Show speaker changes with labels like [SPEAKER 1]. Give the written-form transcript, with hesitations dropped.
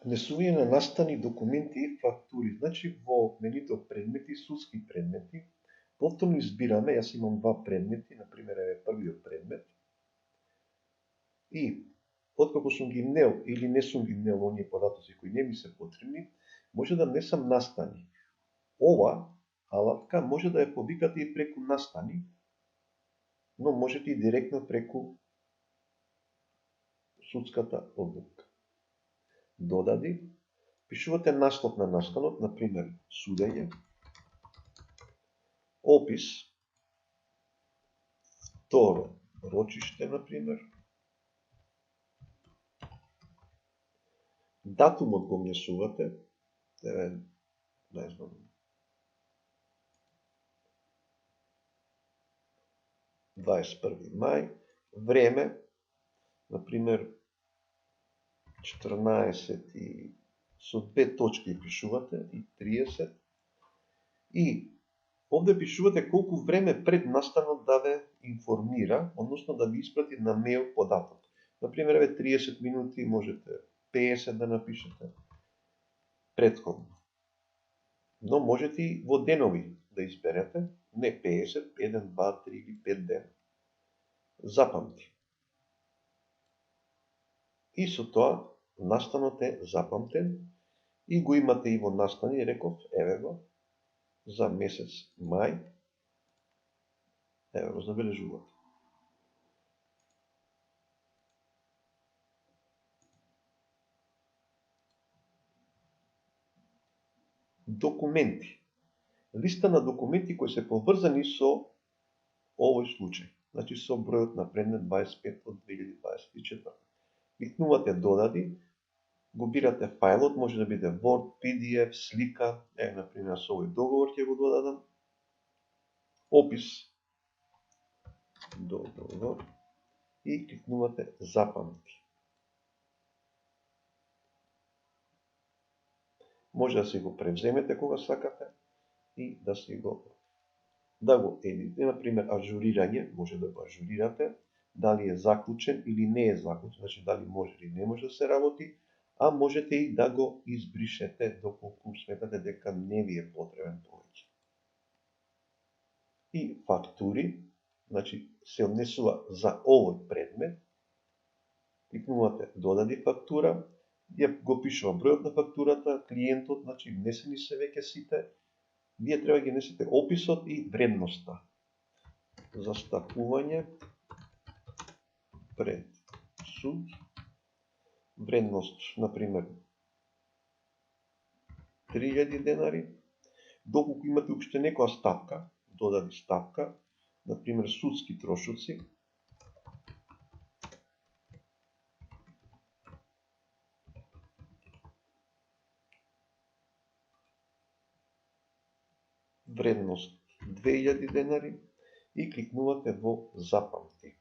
[SPEAKER 1] Внесување на настани, документи и фактури. Значи во менуто предмети, судски предмети, повторно избираме, јас имам два предмети, например еве првиот предмет. И откако сум ги внел или не сум ги внел оние податоци кои не ми се потребни, може да внесам настани. Ова алатка може да ја повикате и преку настани, но можете и директно преку судската одлука. Додади, пишувате наслов на настанот, например судење, опис, второ рочиште, например, датумот го внесувате, еве, не знам, 21 мај, време, например 14 и со две точки пишувате и 30 и овде пишувате колку време пред настанот да ве информира, односно да ви испрати на мејл податок. Например, еве 30 минути, можете 50 да напишете претходно. Но можете и во денови да изберете, не 50, 1, 2, 3 или 5 дена. Запамти. И со тоа настанот е запамтен и го имате и во настани, реков, еве го, за месец мај, еве го забележувате. Документи. Листа на документи кои се поврзани со овој случај. Значи со бројот на предмет 25 од 2024. Кликнувате додади, го бирате фајлот, може да биде Word, PDF, слика, например со овој договор ќе го додадам. Опис, договор и кликнувате запамти. Може да си го превземете кога сакате и да си го едите, например ажурирање, може да го ажурирате, дали е заклучен или не е заклучен, значи дали може или не може да се работи, а можете и да го избришете доколку сметате дека не ви е потребен повеќе. И фактури, значи се однесува за овој предмет, кликнувате додади фактура, ја го пишува бројот на фактурата, клиентот, значи внесени се веќе сите, вие треба да ги внесете описот и вредноста. Застапување пред суд, вредност, например, 3000 денари, доколку имате уште некоја стапка, додади стапка, например, судски трошоци, вредност 2000 денари и кликнувате во запамти.